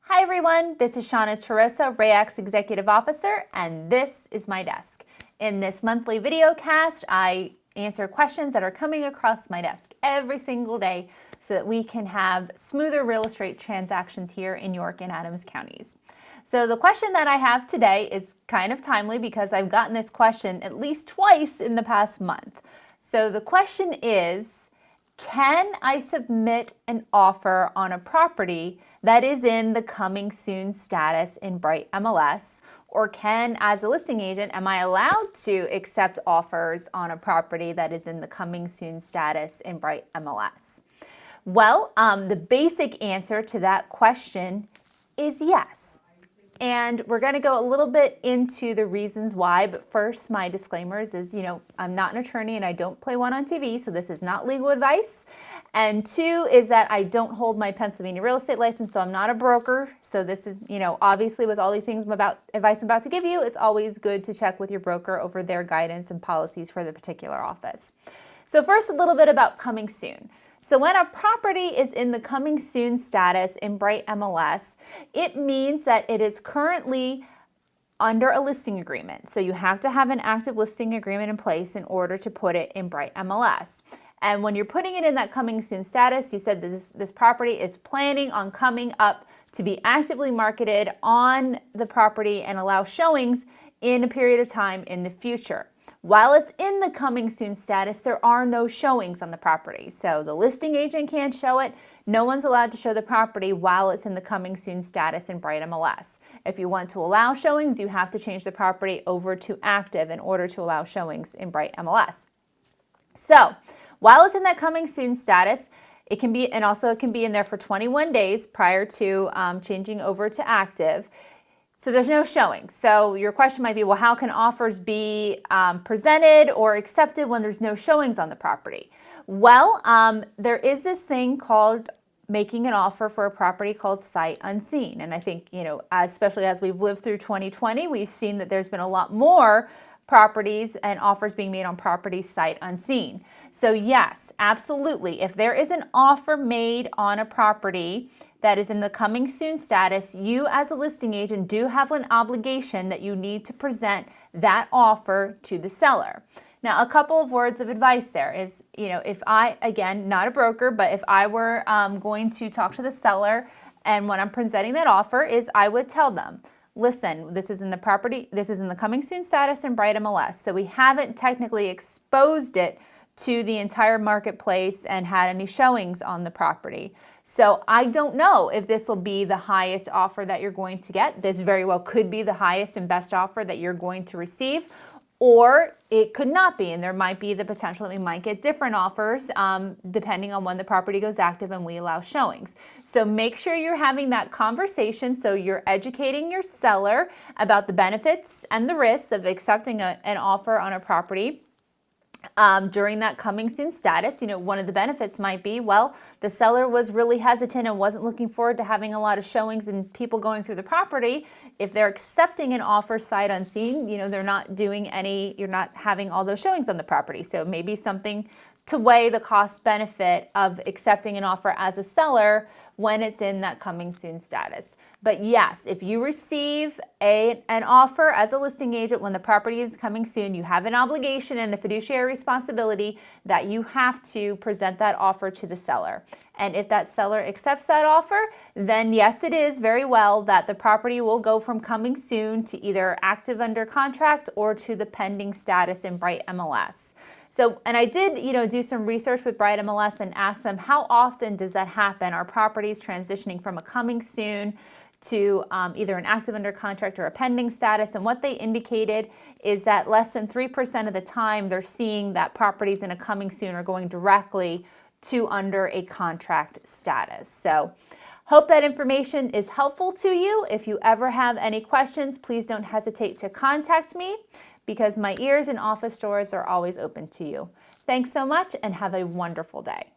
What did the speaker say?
Hi everyone, this is Shauna Tarosa, RAYAC Executive Officer, and this is my desk. In this monthly video cast, I answer questions that are coming across my desk every single day so that we can have smoother real estate transactions here in York and Adams counties. So the question that I have today is kind of timely because I've gotten this question at least twice in the past month. So the question is, can I submit an offer on a property that is in the coming soon status in Bright MLS? Or as a listing agent, am I allowed to accept offers on a property that is in the coming soon status in Bright MLS? Well, the basic answer to that question is yes. And we're going to go a little bit into the reasons why, but first my disclaimers is, I'm not an attorney and I don't play one on TV, so this is not legal advice. And two is that I don't hold my Pennsylvania real estate license, so I'm not a broker. So this is, obviously with all these things advice I'm about to give you, it's always good to check with your broker over their guidance and policies for the particular office. So first, a little bit about coming soon. So when a property is in the coming soon status in Bright MLS, it means that it is currently under a listing agreement. So you have to have an active listing agreement in place in order to put it in Bright MLS. And when you're putting it in that coming soon status, you said that this property is planning on coming up to be actively marketed on the property and allow showings in a period of time in the future. While it's in the coming soon status, there are no showings on the property. So the listing agent can't show it. No one's allowed to show the property while it's in the coming soon status in Bright MLS. If you want to allow showings, you have to change the property over to active in order to allow showings in Bright MLS. So while it's in that coming soon status, it can be in there for 21 days prior to changing over to active. So there's no showing. So your question might be, well, how can offers be presented or accepted when there's no showings on the property? Well, there is this thing called making an offer for a property called sight unseen. And I think, especially as we've lived through 2020, we've seen that there's been a lot more properties and offers being made on properties sight unseen. So yes, absolutely. If there is an offer made on a property that is in the coming soon status, you as a listing agent do have an obligation that you need to present that offer to the seller. Now, a couple of words of advice there is, if I, again, not a broker, but if I were going to talk to the seller and when I'm presenting that offer is I would tell them, listen, this is in the coming soon status in Bright MLS. So we haven't technically exposed it to the entire marketplace and had any showings on the property. So I don't know if this will be the highest offer that you're going to get. This very well could be the highest and best offer that you're going to receive, or it could not be. And there might be the potential that we might get different offers depending on when the property goes active and we allow showings. So make sure you're having that conversation so you're educating your seller about the benefits and the risks of accepting an offer on a property. During that coming soon status, one of the benefits might be, well, the seller was really hesitant and wasn't looking forward to having a lot of showings and people going through the property. If they're accepting an offer sight unseen, you're not having all those showings on the property. So maybe something to weigh the cost benefit of accepting an offer as a seller when it's in that coming soon status. But yes, if you receive an offer as a listing agent when the property is coming soon, you have an obligation and a fiduciary responsibility that you have to present that offer to the seller. And if that seller accepts that offer, then yes, it is very well that the property will go from coming soon to either active under contract or to the pending status in Bright MLS. So, and I did, do some research with Bright MLS and ask them, how often does that happen? Are properties transitioning from a coming soon to either an active under contract or a pending status? And what they indicated is that less than 3% of the time they're seeing that properties in a coming soon are going directly to under a contract status. So hope that information is helpful to you. If you ever have any questions, please don't hesitate to contact me because my ears and office doors are always open to you. Thanks so much and have a wonderful day.